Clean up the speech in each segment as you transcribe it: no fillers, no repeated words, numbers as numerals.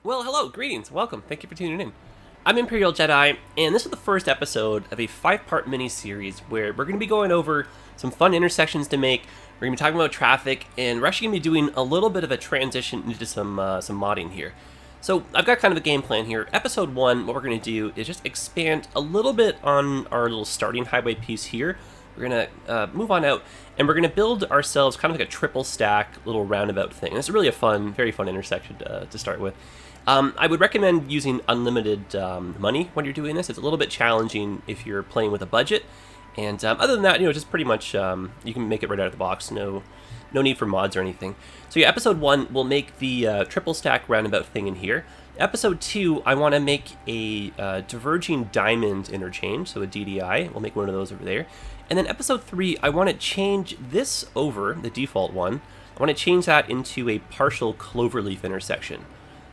Well, hello, greetings, welcome, thank you for tuning in. I'm ImperialJedi, and this is the first episode of a 5-part mini-series where we're going to be going over some fun intersections to make, we're going to be talking about traffic, and we're actually going to be doing a little bit of a transition into some modding here. So, I've got kind of a game plan here. Episode 1, what we're going to do is just expand a little bit on our little starting highway piece here. We're going to move on out, and we're going to build ourselves kind of like a triple stack little roundabout thing. And it's really a fun, very fun intersection to start with. I would recommend using unlimited money when you're doing this. It's a little bit challenging if you're playing with a budget. And other than that, just pretty much you can make it right out of the box. No need for mods or anything. So yeah, episode 1, we'll make the triple stack roundabout thing in here. Episode 2, I want to make a diverging diamond interchange, so a DDI. We'll make one of those over there. And then episode 3, I want to change this over, the default one. I want to change that into a partial-cloverleaf intersection.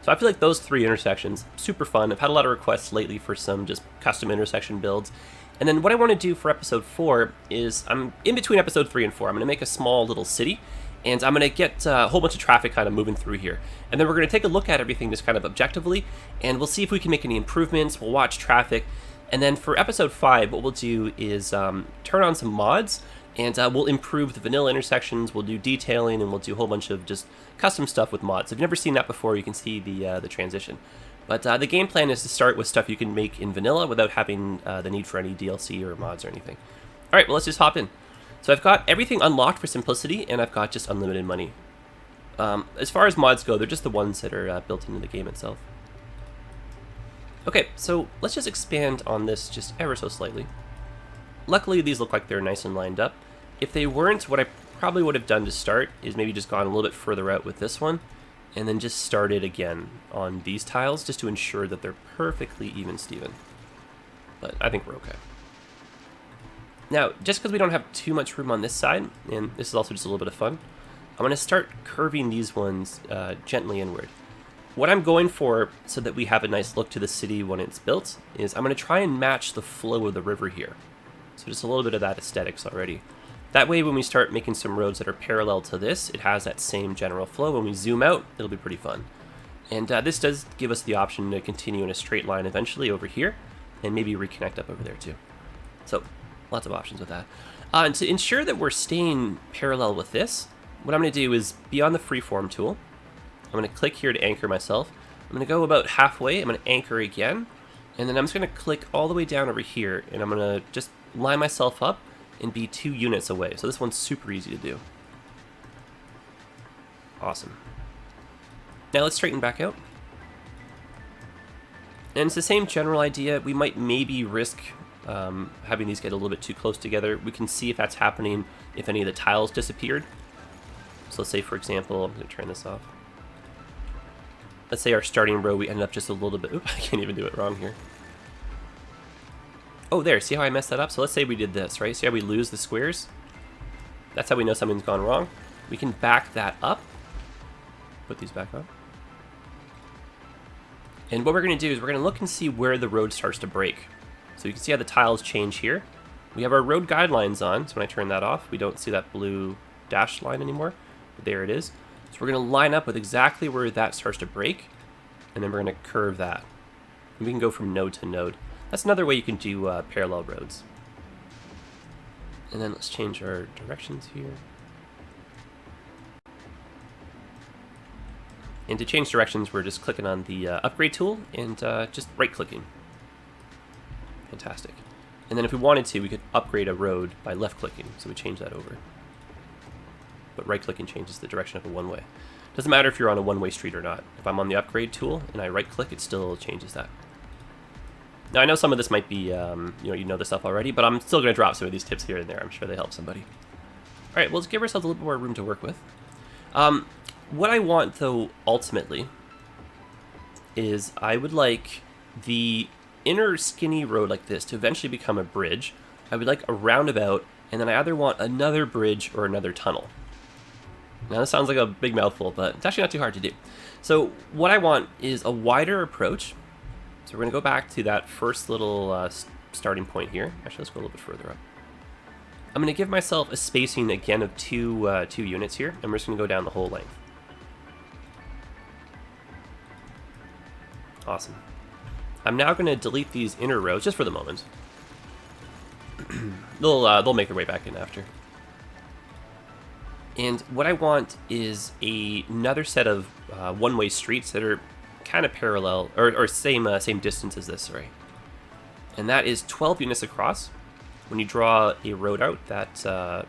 So I feel like those 3 intersections, super fun. I've had a lot of requests lately for some just custom intersection builds. And then what I want to do for episode 4 is, I'm in between episode 3 and 4, I'm going to make a small little city, and I'm going to get a whole bunch of traffic kind of moving through here. And then we're going to take a look at everything just kind of objectively, and we'll see if we can make any improvements, we'll watch traffic, and then for episode 5, what we'll do is turn on some mods, and we'll improve the vanilla intersections, we'll do detailing, and we'll do a whole bunch of just custom stuff with mods. If you've never seen that before, you can see the transition. But the game plan is to start with stuff you can make in vanilla without having the need for any DLC or mods or anything. Alright, well let's just hop in. So I've got everything unlocked for simplicity, and I've got just unlimited money. As far as mods go, they're just the ones that are built into the game itself. Okay, so let's just expand on this just ever so slightly. Luckily, these look like they're nice and lined up. If they weren't, what I probably would have done to start is maybe just gone a little bit further out with this one, and then just started again on these tiles, just to ensure that they're perfectly even, Steven. But I think we're okay. Now, just because we don't have too much room on this side, and this is also just a little bit of fun, I'm going to start curving these ones gently inward. What I'm going for, so that we have a nice look to the city when it's built, is I'm going to try and match the flow of the river here. So just a little bit of that aesthetics already. That way, when we start making some roads that are parallel to this, it has that same general flow. When we zoom out, it'll be pretty fun. And this does give us the option to continue in a straight line eventually over here, and maybe reconnect up over there too. So, lots of options with that. And to ensure that we're staying parallel with this, what I'm going to do is, be on the freeform tool. I'm going to click here to anchor myself. I'm going to go about halfway, I'm going to anchor again, and then I'm just going to click all the way down over here, and I'm going to just line myself up and be 2 units away. So this one's super easy to do. Awesome. Now let's straighten back out. And it's the same general idea. We might maybe risk having these get a little bit too close together. We can see if that's happening if any of the tiles disappeared. So let's say, for example, I'm going to turn this off. Let's say our starting row, we ended up just a little bit... Oop, I can't even do it wrong here. Oh, there, see how I messed that up? So let's say we did this, right? See how we lose the squares? That's how we know something's gone wrong. We can back that up. Put these back on. And what we're going to do is we're going to look and see where the road starts to break. So you can see how the tiles change here. We have our road guidelines on, so when I turn that off, we don't see that blue dashed line anymore. But there it is. So we're going to line up with exactly where that starts to break, and then we're going to curve that. And we can go from node to node. That's another way you can do parallel roads. And then let's change our directions here. And to change directions, we're just clicking on the upgrade tool and just right-clicking. Fantastic. And then if we wanted to, we could upgrade a road by left-clicking, so we change that over. But right-clicking changes the direction of a one-way. Doesn't matter if you're on a one-way street or not. If I'm on the upgrade tool and I right-click, it still changes that. Now, I know some of this might be, you know this stuff already, but I'm still going to drop some of these tips here and there. I'm sure they help somebody. All right, well, let's give ourselves a little bit more room to work with. What I want, though, ultimately, is I would like the inner skinny road like this to eventually become a bridge. I would like a roundabout, and then I either want another bridge or another tunnel. Now, this sounds like a big mouthful, but it's actually not too hard to do. So what I want is a wider approach. So we're going to go back to that first little starting point here. Actually, let's go a little bit further up. I'm going to give myself a spacing, again, of two units here, and we're just going to go down the whole length. Awesome. I'm now going to delete these inner roads just for the moment. They'll make their way back in after. And what I want is another set of one-way streets that are kind of parallel, or same distance as this, sorry. And that is 12 units across. When you draw a road out, that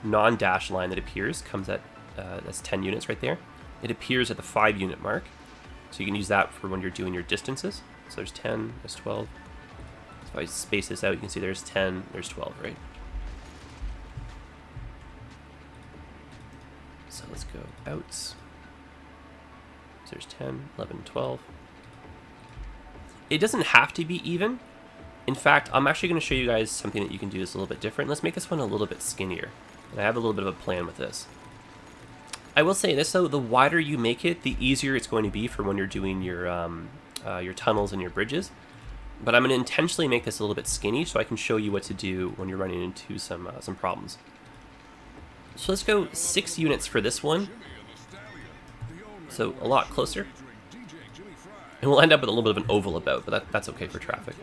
non-dash line that appears comes at, that's 10 units right there. It appears at the 5-unit mark. So you can use that for when you're doing your distances. So there's 10, there's 12. So if I space this out, you can see there's 10, there's 12, right? So let's go out. So there's 10, 11, 12. It doesn't have to be even. In fact, I'm actually going to show you guys something that you can do that's a little bit different. Let's make this one a little bit skinnier. And I have a little bit of a plan with this. I will say this though, the wider you make it, the easier it's going to be for when you're doing your tunnels and your bridges. But I'm going to intentionally make this a little bit skinny so I can show you what to do when you're running into some problems. So let's go 6 units for this one. So a lot closer. And we'll end up with a little bit of an oval about, but that's okay for traffic.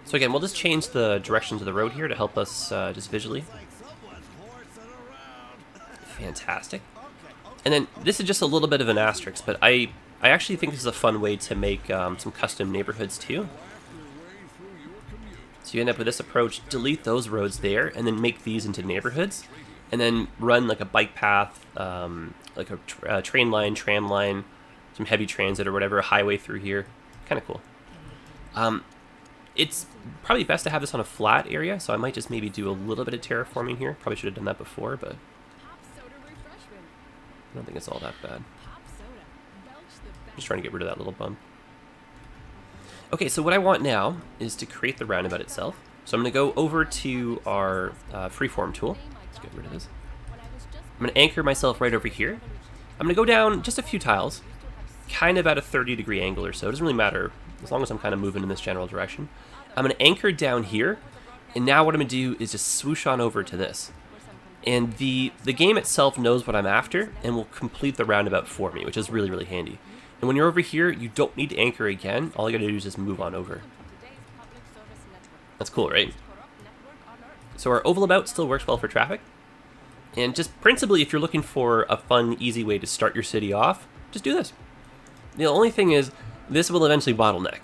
So again, we'll just change the directions of the road here to help us just visually. Fantastic. And then this is just a little bit of an asterisk, but I actually think this is a fun way to make some custom neighborhoods too. So you end up with this approach, delete those roads there, and then make these into neighborhoods, and then run like a bike path, like a train line, tram line, some heavy transit or whatever, a highway through here. Kind of cool. It's probably best to have this on a flat area, so I might just maybe do a little bit of terraforming here. Probably should have done that before, but I don't think it's all that bad. Just trying to get rid of that little bump. Okay, so what I want now is to create the roundabout itself. So I'm going to go over to our freeform tool. Let's get rid of this. I'm going to anchor myself right over here. I'm going to go down just a few tiles, kind of at a 30-degree angle or so. It doesn't really matter as long as I'm kind of moving in this general direction. I'm going to anchor down here, and now what I'm going to do is just swoosh on over to this. And the game itself knows what I'm after and will complete the roundabout for me, which is really, really handy. And when you're over here, you don't need to anchor again. All you gotta do is just move on over. That's cool, right? So our oval about still works well for traffic. And just principally, if you're looking for a fun, easy way to start your city off, just do this. The only thing is, this will eventually bottleneck.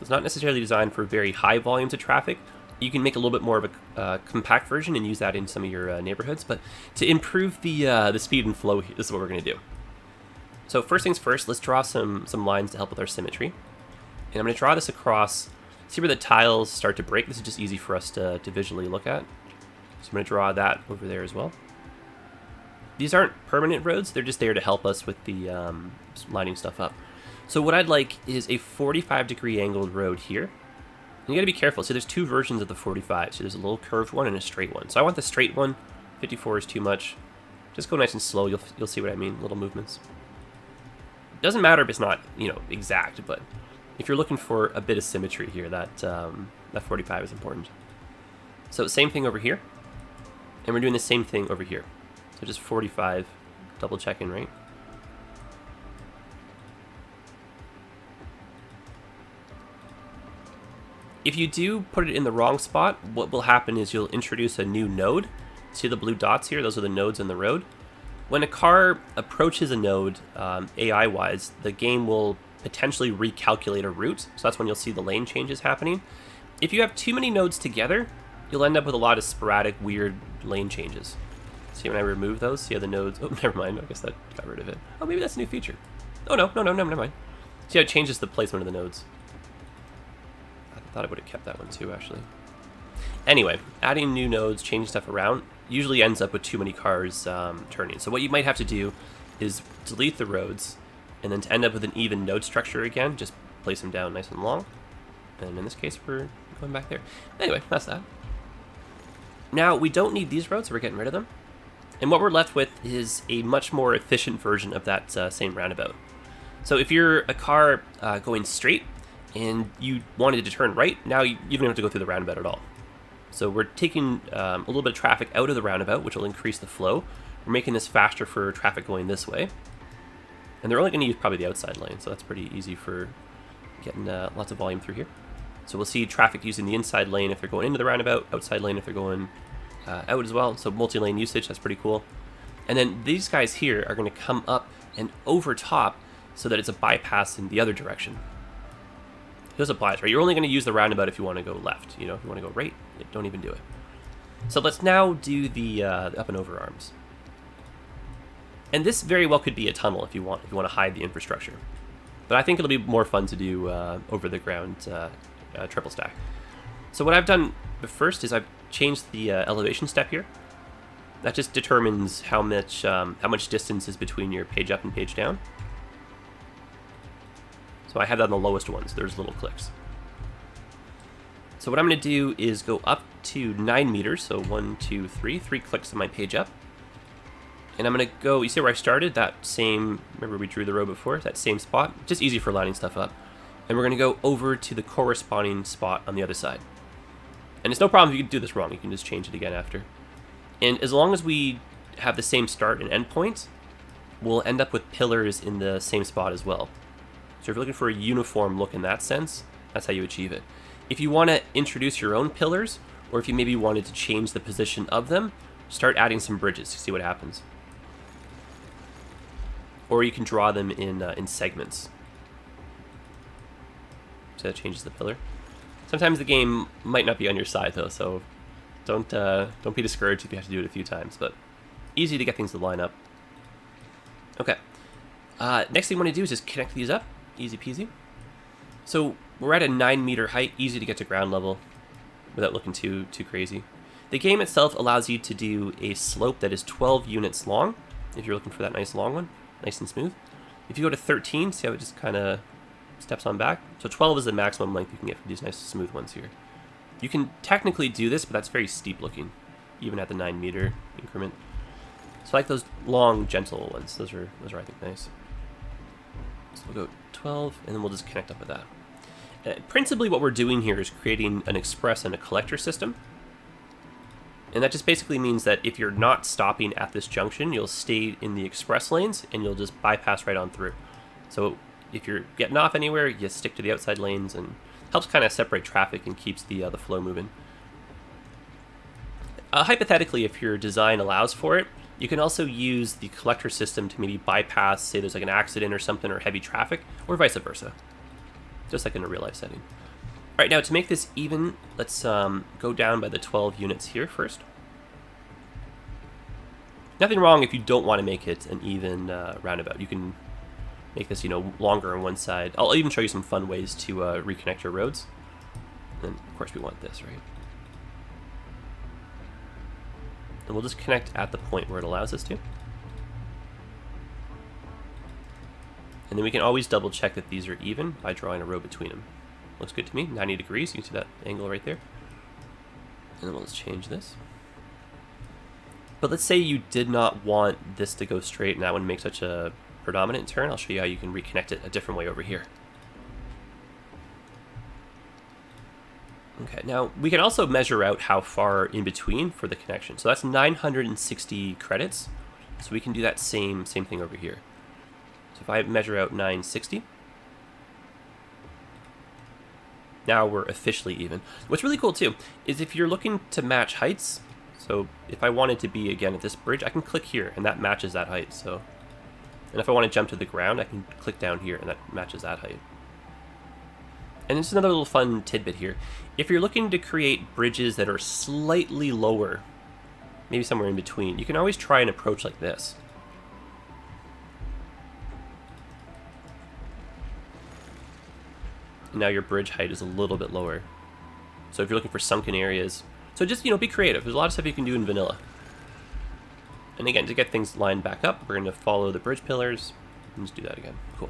It's not necessarily designed for very high volumes of traffic. You can make a little bit more of a compact version and use that in some of your neighborhoods. But to improve the speed and flow, this is what we're going to do. So first things first, let's draw some lines to help with our symmetry. And I'm going to draw this across. See where the tiles start to break? This is just easy for us to visually look at. So I'm going to draw that over there as well. These aren't permanent roads. They're just there to help us with the lining stuff up. So what I'd like is a 45-degree angled road here. You gotta be careful. So there's two versions of the 45. So there's a little curved one and a straight one. So I want the straight one. 54 is too much. Just go nice and slow. You'll see what I mean. Little movements. Doesn't matter if it's not, you know, exact, but if you're looking for a bit of symmetry here, that 45 is important. So same thing over here, and we're doing the same thing over here. So just 45, double checking, right? If you do put it in the wrong spot, what will happen is you'll introduce a new node. See the blue dots here? Those are the nodes in the road. When a car approaches a node, AI-wise, the game will potentially recalculate a route. So that's when you'll see the lane changes happening. If you have too many nodes together, you'll end up with a lot of sporadic, weird lane changes. See when I remove those? See how the nodes... Oh, never mind. I guess that got rid of it. Oh, maybe that's a new feature. Oh, no, never mind. See how it changes the placement of the nodes. I thought I would have kept that one too, actually. Anyway, adding new nodes, changing stuff around, usually ends up with too many cars turning. So what you might have to do is delete the roads, and then to end up with an even node structure again, just place them down nice and long. And in this case, we're going back there. Anyway, that's that. Now, we don't need these roads, so we're getting rid of them. And what we're left with is a much more efficient version of that same roundabout. So if you're a car going straight, and you wanted to turn right, now you don't have to go through the roundabout at all. So we're taking a little bit of traffic out of the roundabout, which will increase the flow. We're making this faster for traffic going this way. And they're only going to use probably the outside lane, so that's pretty easy for getting lots of volume through here. So we'll see traffic using the inside lane if they're going into the roundabout, outside lane if they're going out as well. So multi-lane usage, that's pretty cool. And then these guys here are going to come up and over top so that it's a bypass in the other direction. This applies, right? You're only going to use the roundabout if you want to go left. You know, if you want to go right, don't even do it. So let's now do the up and over arms. And this very well could be a tunnel if you want to hide the infrastructure. But I think it'll be more fun to do over the ground triple stack. So what I've done first is I've changed the elevation step here. That just determines how much distance is between your page up and page down. So I have that on the lowest one, so there's little clicks. So what I'm going to do is go up to 9 meters, so 1, 2, 3 clicks on my page up. And I'm going to go, you see where I started? That same, remember we drew the row before? That same spot. Just easy for lining stuff up. And we're going to go over to the corresponding spot on the other side. And it's no problem if you can do this wrong. You can just change it again after. And as long as we have the same start and end point, we'll end up with pillars in the same spot as well. So if you're looking for a uniform look in that sense, that's how you achieve it. If you want to introduce your own pillars, or if you maybe wanted to change the position of them, start adding some bridges to see what happens. Or you can draw them in segments. So that changes the pillar. Sometimes the game might not be on your side though, so don't be discouraged if you have to do it a few times, but easy to get things to line up. Okay. Next thing you want to do is just connect these up. Easy peasy. So we're at a 9 meter height, easy to get to ground level without looking too crazy. The game itself allows you to do a slope that is 12 units long, if you're looking for that nice long one, nice and smooth. If you go to 13, see how it just kind of steps on back? So 12 is the maximum length you can get for these nice smooth ones here. You can technically do this, but that's very steep looking, even at the 9 meter increment. So I like those long, gentle ones. Those are I think nice. So we'll go 12, and then we'll just connect up with that. Principally what we're doing here is creating an express and a collector system. And that just basically means that if you're not stopping at this junction, you'll stay in the express lanes, and you'll just bypass right on through. So if you're getting off anywhere, you stick to the outside lanes, and helps kind of separate traffic and keeps the flow moving. Hypothetically, if your design allows for it, you can also use the collector system to maybe bypass, say there's like an accident or something, or heavy traffic, or vice versa. Just like in a real life setting. All right, now to make this even, let's go down by the 12 units here first. Nothing wrong if you don't want to make it an even roundabout. You can make this, longer on one side. I'll even show you some fun ways to reconnect your roads. And of course we want this, right? And we'll just connect at the point where it allows us to. And then we can always double check that these are even by drawing a row between them. Looks good to me, 90 degrees, you can see that angle right there. And then we'll just change this. But let's say you did not want this to go straight and that one makes such a predominant turn. I'll show you how you can reconnect it a different way over here. Okay, now we can also measure out how far in between for the connection. So that's 960 credits. So we can do that same thing over here. So if I measure out 960, now we're officially even. What's really cool too is if you're looking to match heights, so if I wanted to be again at this bridge, I can click here and that matches that height. So, and if I want to jump to the ground, I can click down here and that matches that height. And this is another little fun tidbit here. If you're looking to create bridges that are slightly lower, maybe somewhere in between, you can always try an approach like this. And now your bridge height is a little bit lower. So if you're looking for sunken areas, so just, be creative. There's a lot of stuff you can do in vanilla. And again, to get things lined back up, we're going to follow the bridge pillars and just do that again. Cool.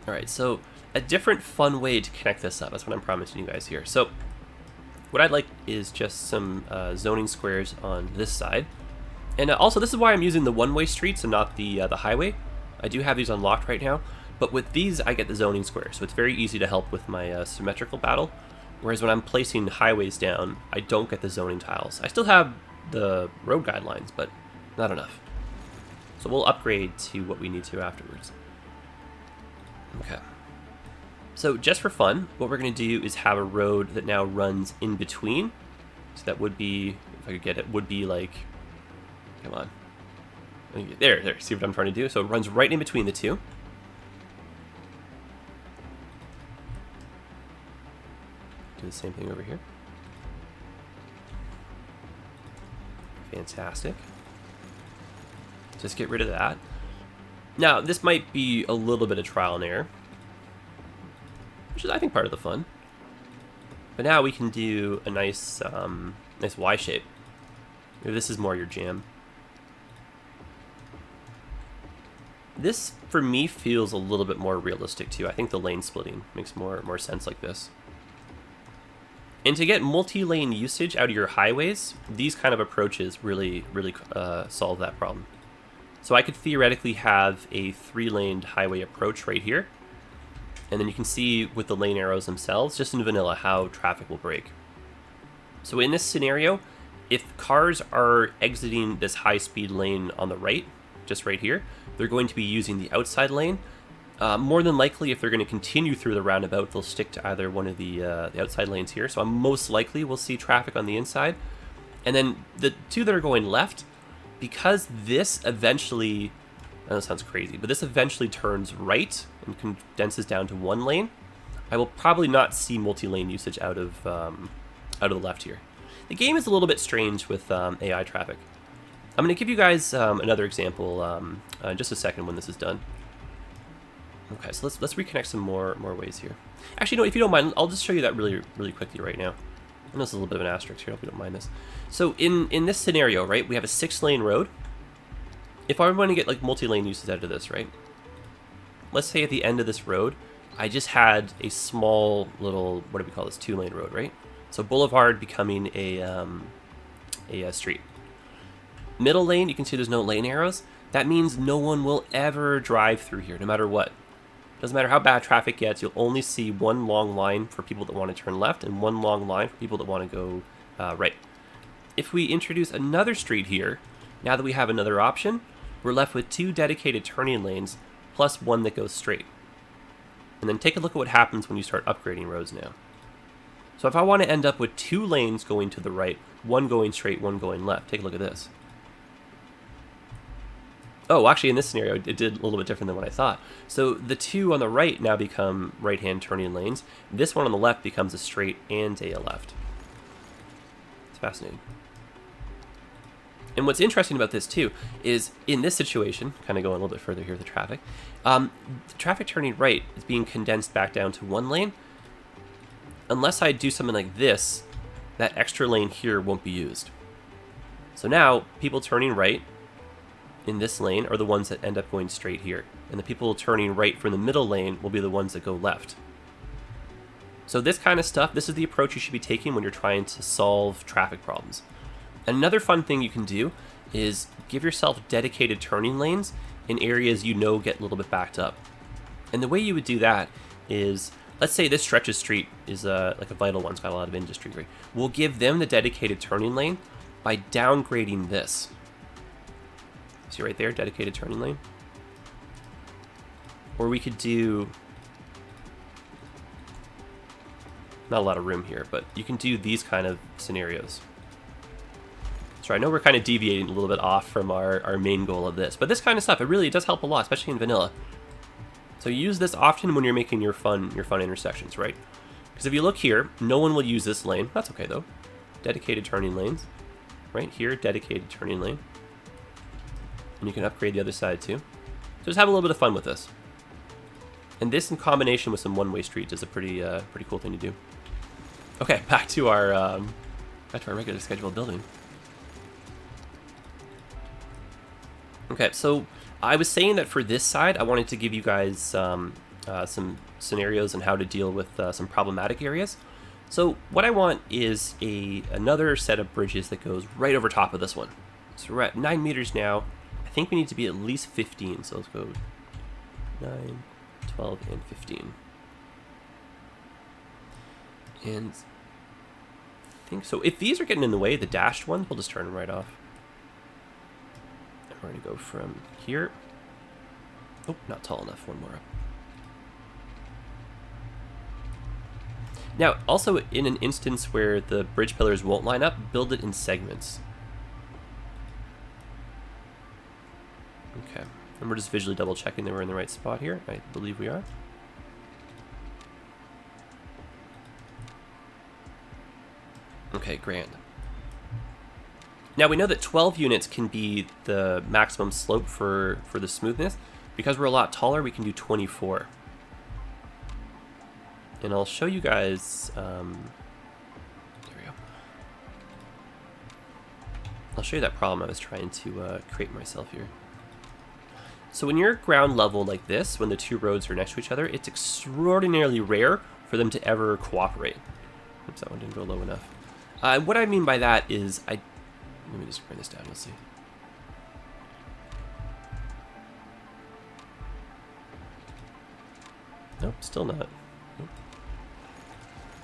All right, so a different fun way to connect this up. That's what I'm promising you guys here. So what I'd like is just some zoning squares on this side. And also, this is why I'm using the one-way streets and not the highway. I do have these unlocked right now, but with these, I get the zoning squares. So it's very easy to help with my symmetrical battle. Whereas when I'm placing highways down, I don't get the zoning tiles. I still have the road guidelines, but not enough. So we'll upgrade to what we need to afterwards. Okay. So just for fun, what we're going to do is have a road that now runs in between. So that would be, if I could get it, would be like, come on. There, see what I'm trying to do? So it runs right in between the two. Do the same thing over here. Fantastic. Just get rid of that. Now, this might be a little bit of trial and error, which is, I think, part of the fun. But now we can do a nice, nice Y shape. Maybe this is more your jam. This, for me, feels a little bit more realistic, too. I think the lane splitting makes more sense like this. And to get multi-lane usage out of your highways, these kind of approaches really solve that problem. So I could theoretically have a 3-laned highway approach right here. And then you can see with the lane arrows themselves, just in vanilla, how traffic will break. So in this scenario, if cars are exiting this high-speed lane on the right, just right here, they're going to be using the outside lane. More than likely, if they're going to continue through the roundabout, they'll stick to either one of the outside lanes here. So most likely we'll see traffic on the inside. And then the two that are going left, because this eventually, I know it sounds crazy, but this eventually turns right and condenses down to 1 lane, I will probably not see multi-lane usage out of the left here. The game is a little bit strange with AI traffic. I'm going to give you guys another example in just a second when this is done. Okay, so let's reconnect some more ways here. Actually, no, if you don't mind, I'll just show you that really quickly right now. I know it's a little bit of an asterisk here, I hope you don't mind this. So in this scenario, right, we have a 6-lane road. If I want to get like multi-lane uses out of this, right? Let's say at the end of this road, I just had a small little, what do we call this, 2-lane road, right? So boulevard becoming a street. Middle lane, you can see there's no lane arrows. That means no one will ever drive through here, no matter what. Doesn't matter how bad traffic gets, you'll only see one long line for people that want to turn left and one long line for people that want to go right. If we introduce another street here, now that we have another option, we're left with 2 dedicated turning lanes plus 1 that goes straight. And then take a look at what happens when you start upgrading roads now. So if I want to end up with 2 lanes going to the right, 1 going straight, 1 going left, take a look at this. Oh, actually in this scenario, it did a little bit different than what I thought. So the 2 on the right now become right-hand turning lanes. This one on the left becomes a straight and a left. It's fascinating. And what's interesting about this too is in this situation, kind of going a little bit further here with the traffic turning right is being condensed back down to 1 lane. Unless I do something like this, that extra lane here won't be used. So now people turning right in this lane are the ones that end up going straight here. And the people turning right from the middle lane will be the ones that go left. So this kind of stuff, this is the approach you should be taking when you're trying to solve traffic problems. Another fun thing you can do is give yourself dedicated turning lanes in areas you know get a little bit backed up. And the way you would do that is, let's say this stretch of street is like a vital one, it's got a lot of industry, right? We'll give them the dedicated turning lane by downgrading this. See right there, dedicated turning lane. Or we could do, not a lot of room here, but you can do these kind of scenarios. So I know we're kind of deviating a little bit off from our main goal of this, but this kind of stuff, it really does help a lot, especially in vanilla. So use this often when you're making your fun intersections, right? Because if you look here, no one will use this lane. That's okay though. Dedicated turning lanes. Right here, dedicated turning lane. And you can upgrade the other side too. So just have a little bit of fun with this. And this in combination with some one-way streets is a pretty cool thing to do. Okay, back to our regular scheduled building. Okay, so I was saying that for this side, I wanted to give you guys some scenarios on how to deal with some problematic areas. So what I want is another set of bridges that goes right over top of this one. So we're at 9 meters now. I think we need to be at least 15, so let's go 9, 12, and 15. And I think so. If these are getting in the way, the dashed ones, we'll just turn them right off. We're going to go from here. Oh, not tall enough. One more up. Now, also in an instance where the bridge pillars won't line up, build it in segments. Okay, and we're just visually double checking that we're in the right spot here. I believe we are. Okay, grand. Now we know that 12 units can be the maximum slope for the smoothness. Because we're a lot taller, we can do 24. And I'll show you guys, there we go. I'll show you that problem I was trying to create myself here. So when you're ground level like this, when the two roads are next to each other, it's extraordinarily rare for them to ever cooperate. Oops, that one didn't go low enough. What I mean by that is, let me just bring this down, you'll see. Nope, still not. Nope.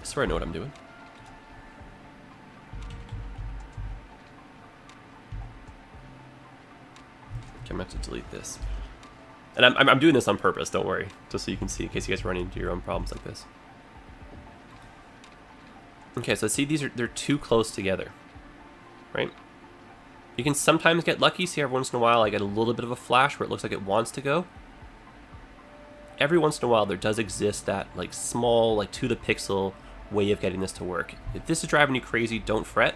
I swear I know what I'm doing. Okay, I'm going to have to delete this. And I'm doing this on purpose, don't worry. Just so you can see, in case you guys run into your own problems like this. Okay, so see, they're too close together, right? You can sometimes get lucky. See, every once in a while I get a little bit of a flash where it looks like it wants to go. Every once in a while there does exist that like small, like to the pixel way of getting this to work. If this is driving you crazy, don't fret.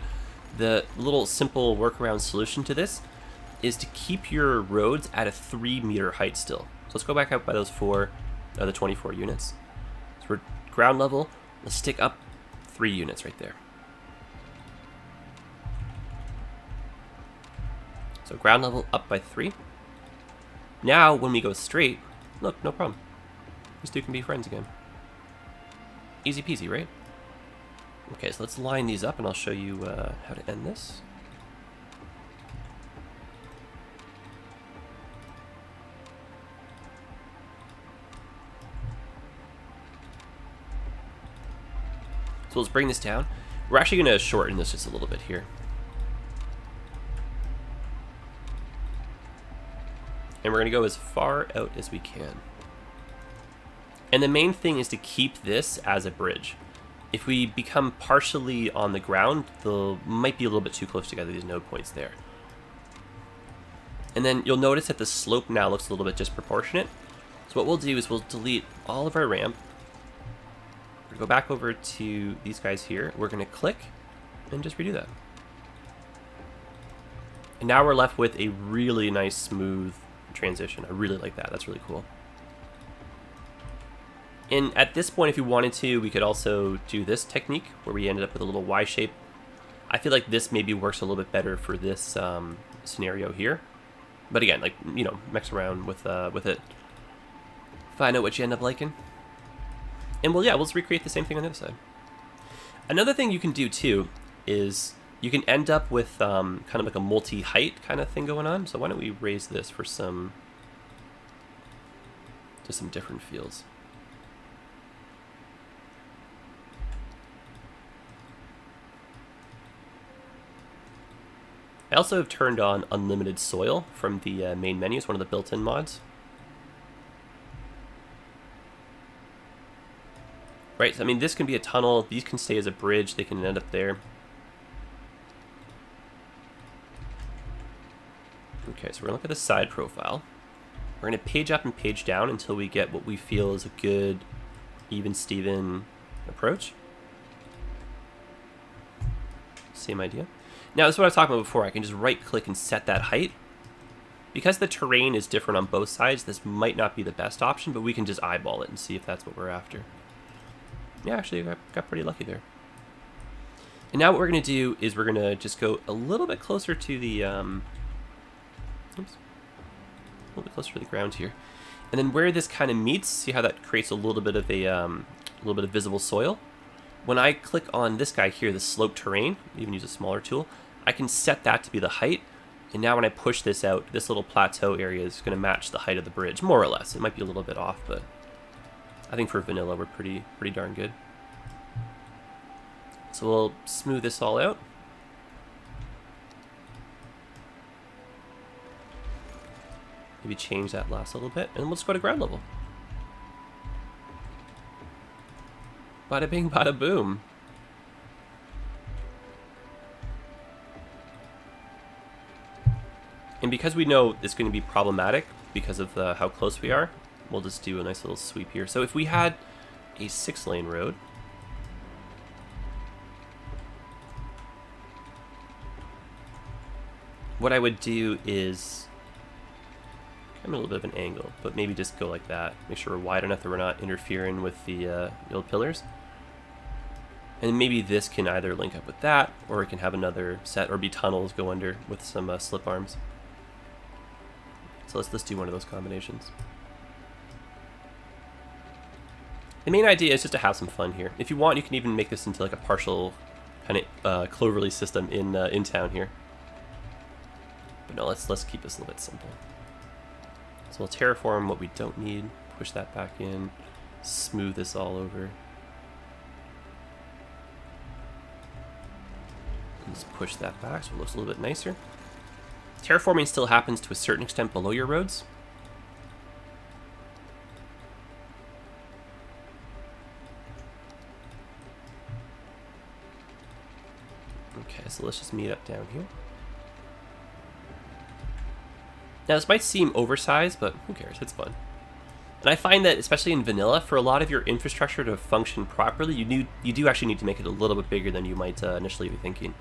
The little simple workaround solution to this is to keep your roads at a 3-meter height still. So let's go back up by those the 24 units. So we're ground level. Let's stick up 3 units right there. So ground level up by 3. Now when we go straight, look, no problem. These two can be friends again. Easy peasy, right? Okay, so let's line these up and I'll show you how to end this. So let's bring this down. We're actually going to shorten this just a little bit here. And we're going to go as far out as we can. And the main thing is to keep this as a bridge. If we become partially on the ground, they might be a little bit too close together, these node points there. And then you'll notice that the slope now looks a little bit disproportionate. So what we'll do is we'll delete all of our ramp. We'll go back over to these guys here. We're going to click and just redo that. And now we're left with a really nice smooth transition. I really like that. That's really cool. And at this point, if you wanted to, we could also do this technique where we ended up with a little Y shape. I feel like this maybe works a little bit better for this scenario here. But again, like, you know, mess around with it. Find out what you end up liking. And well, yeah, we'll just recreate the same thing on the other side. Another thing you can do too is you can end up with kind of like a multi-height kind of thing going on. So why don't we raise this for some different feels. I also have turned on unlimited soil from the main menu. It's one of the built-in mods. Right, so I mean, this can be a tunnel. These can stay as a bridge. They can end up there. Okay, so we're gonna look at the side profile. We're gonna page up and page down until we get what we feel is a good, even Steven approach. Same idea. Now, this is what I was talking about before. I can just right-click and set that height. Because the terrain is different on both sides, this might not be the best option, but we can just eyeball it and see if that's what we're after. Yeah, actually, I got pretty lucky there. And now what we're going to do is we're going to just go a little bit closer to the... oops. A little bit closer to the ground here. And then where this kind of meets, see how that creates a little bit of visible soil? When I click on this guy here, the slope terrain, even use a smaller tool, I can set that to be the height. And now when I push this out, this little plateau area is going to match the height of the bridge, more or less. It might be a little bit off, but I think for vanilla, we're pretty darn good. So we'll smooth this all out. Maybe change that last little bit, and we'll just go to ground level. Bada bing, bada boom. And because we know it's going to be problematic because of how close we are, we'll just do a nice little sweep here. So if we had a 6-lane road, what I would do is come a little bit of an angle, but maybe just go like that. Make sure we're wide enough that we're not interfering with the old pillars. And maybe this can either link up with that, or it can have another set, or be tunnels go under with some slip arms. So let's do one of those combinations. The main idea is just to have some fun here. If you want, you can even make this into like a partial kind of Cloverleaf system in town here. But no, let's keep this a little bit simple. So we'll terraform what we don't need, push that back in, smooth this all over. Just push that back so it looks a little bit nicer. Terraforming still happens to a certain extent below your roads. Okay, so let's just meet up down here. Now this might seem oversized, but who cares? It's fun. And I find that, especially in vanilla, for a lot of your infrastructure to function properly, you do actually need to make it a little bit bigger than you might initially be thinking.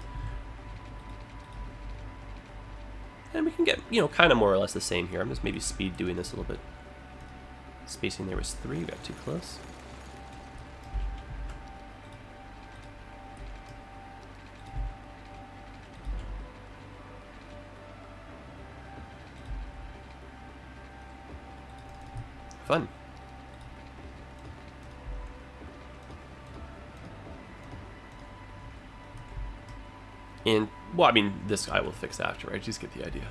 And we can get, you know, kind of more or less the same here. I'm just maybe speed doing this a little bit. Spacing there was 3, we got too close. Fun. And, well, I mean, this guy will fix after, right? Just get the idea.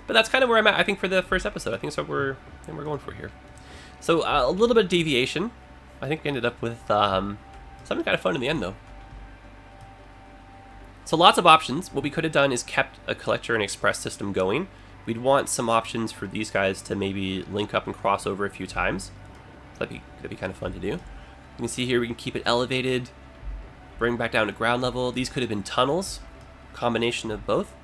But that's kind of where I'm at, I think, for the first episode. I think that's what we're going for here. So, a little bit of deviation. I think we ended up with something kind of fun in the end, though. So, lots of options. What we could have done is kept a collector and express system going. We'd want some options for these guys to maybe link up and cross over a few times. That'd be kind of fun to do. You can see here we can keep it elevated, bring back down to ground level. These could have been tunnels, combination of both.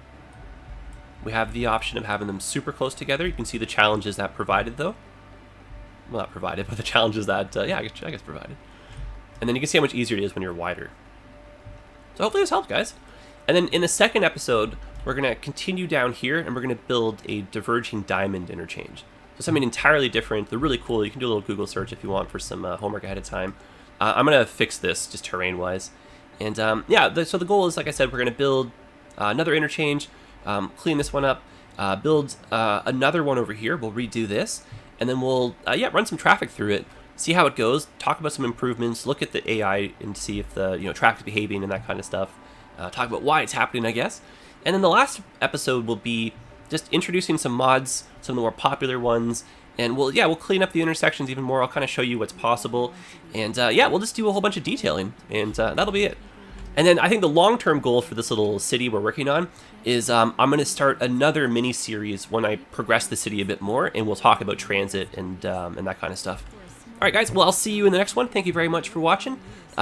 We have the option of having them super close together. You can see the challenges that provided, though. Well, not provided, but the challenges that, yeah, I guess provided. And then you can see how much easier it is when you're wider. So hopefully this helped, guys. And then in the second episode, we're going to continue down here, and we're going to build a Diverging diamond interchange. So something entirely different. They're really cool. You can do a little Google search if you want for some homework ahead of time. I'm going to fix this just terrain-wise. And yeah, so the goal is, like I said, we're going to build another interchange, clean this one up, build another one over here. We'll redo this, and then we'll yeah, run some traffic through it, see how it goes, talk about some improvements, look at the AI and see if the traffic's behaving and that kind of stuff. Talk about why it's happening, I guess. And then the last episode will be just introducing some mods, some of the more popular ones, and we'll clean up the intersections even more. I'll kind of show you what's possible, and yeah, we'll just do a whole bunch of detailing, and that'll be it. And then I think the long-term goal for this little city we're working on is I'm going to start another mini-series when I progress the city a bit more, and we'll talk about transit and that kind of stuff. All right, guys, well, I'll see you in the next one. Thank you very much for watching.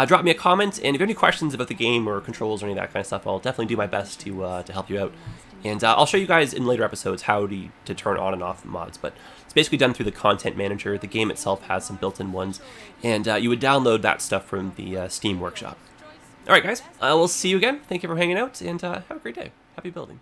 Drop me a comment, and if you have any questions about the game or controls or any of that kind of stuff, I'll definitely do my best to help you out. And I'll show you guys in later episodes how to turn on and off the mods, but it's basically done through the content manager. The game itself has some built-in ones, and you would download that stuff from the Steam Workshop. All right, guys, we'll see you again. Thank you for hanging out, and have a great day. Happy building.